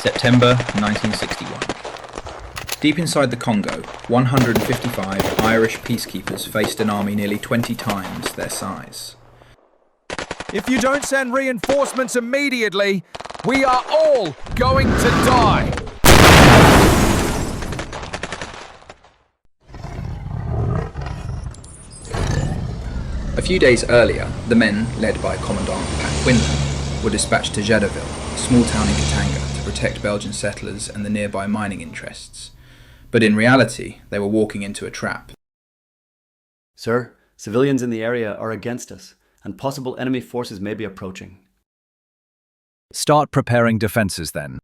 September 1961. Deep inside the Congo, 155 Irish peacekeepers faced an army nearly 20 times their size. If you don't send reinforcements immediately, we are all going to die! A few days earlier, the men, led by Commandant Pat Quinlan, were dispatched to Jadotville, a small town in Katanga, to protect Belgian settlers and the nearby mining interests. But in reality, they were walking into a trap. Sir, civilians in the area are against us, and possible enemy forces may be approaching. Start preparing defences then.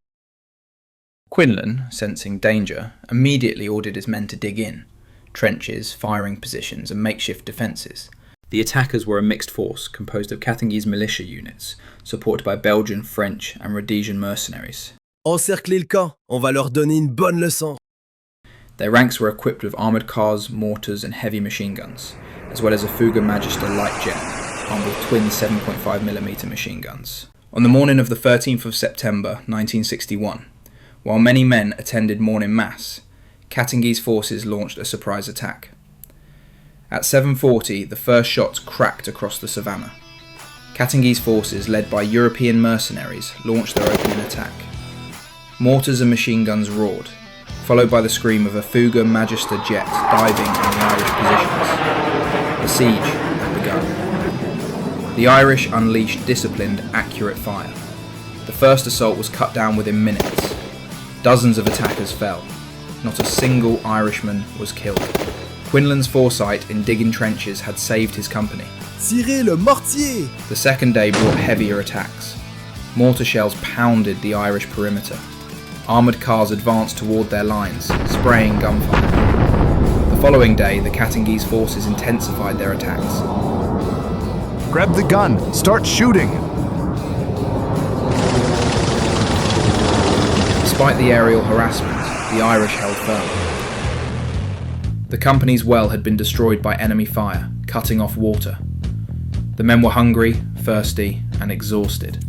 Quinlan, sensing danger, immediately ordered his men to dig in. Trenches, firing positions and makeshift defences. The attackers were a mixed force composed of Katangese militia units, supported by Belgian, French and Rhodesian mercenaries. Encerclez le camp, on va leur donner une bonne leçon. Their ranks were equipped with armoured cars, mortars and heavy machine guns, as well as a Fouga Magister light jet, armed with twin 7.5mm machine guns. On the morning of the 13th of September 1961, while many men attended morning mass, Katangese forces launched a surprise attack. At 7:40, the first shots cracked across the savannah. Katangese forces, led by European mercenaries, launched their opening attack. Mortars and machine guns roared, followed by the scream of a Fouga Magister jet diving on the Irish positions. The siege had begun. The Irish unleashed disciplined, accurate fire. The first assault was cut down within minutes. Dozens of attackers fell. Not a single Irishman was killed. Quinlan's foresight in digging trenches had saved his company. Tirez le mortier! The second day brought heavier attacks. Mortar shells pounded the Irish perimeter. Armoured cars advanced toward their lines, spraying gunfire. The following day, the Katangese forces intensified their attacks. Grab the gun, start shooting! Despite the aerial harassment, the Irish held firm. The company's well had been destroyed by enemy fire, cutting off water. The men were hungry, thirsty, and exhausted.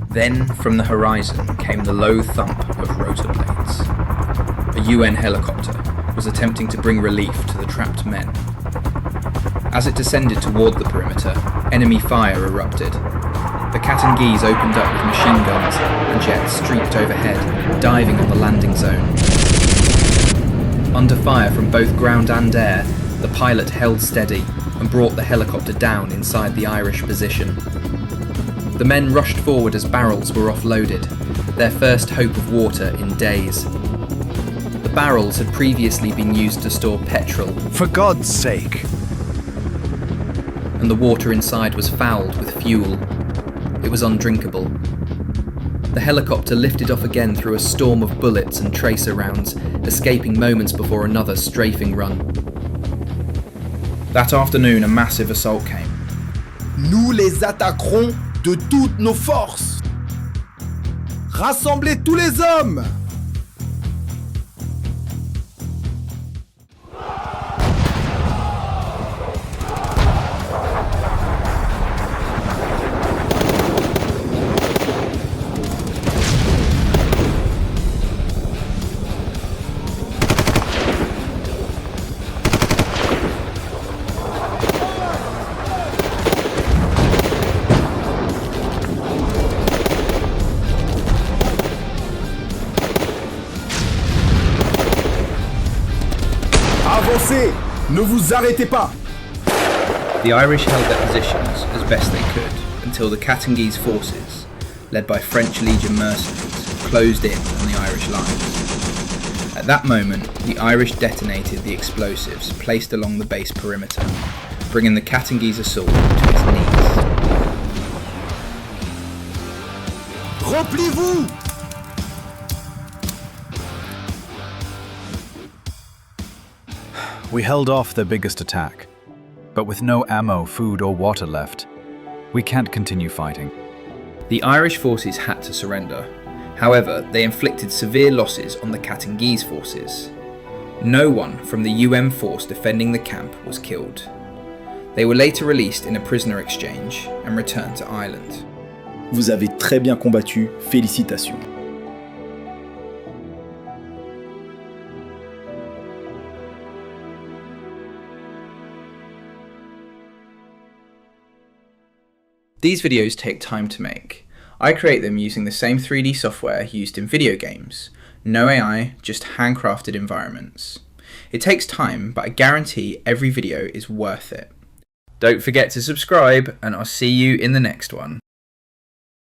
Then, from the horizon, came the low thump of rotor blades. A UN helicopter was attempting to bring relief to the trapped men. As it descended toward the perimeter, enemy fire erupted. The Katangese opened up with machine guns and jets streaked overhead, diving on the landing zone. Under fire from both ground and air, the pilot held steady and brought the helicopter down inside the Irish position. The men rushed forward as barrels were offloaded, their first hope of water in days. The barrels had previously been used to store petrol. For God's sake! And the water inside was fouled with fuel. It was undrinkable. The helicopter lifted off again through a storm of bullets and tracer rounds, escaping moments before another strafing run. That afternoon, a massive assault came. Nous les attaquerons de toutes nos forces. Rassemblez tous les hommes! Avancez! Ne vous arrêtez pas! The Irish held their positions as best they could until the Katangese forces, led by French Legion mercenaries, closed in on the Irish lines. At that moment, the Irish detonated the explosives placed along the base perimeter, bringing the Katangese assault to its knees. Repliez-vous! We held off their biggest attack, but with no ammo, food or water left, we can't continue fighting. The Irish forces had to surrender. However, they inflicted severe losses on the Katangese forces. No one from the UN force defending the camp was killed. They were later released in a prisoner exchange and returned to Ireland. Vous avez très bien combattu, félicitations. These videos take time to make. I create them using the same 3D software used in video games. No AI, just handcrafted environments. It takes time, but I guarantee every video is worth it. Don't forget to subscribe, and I'll see you in the next one.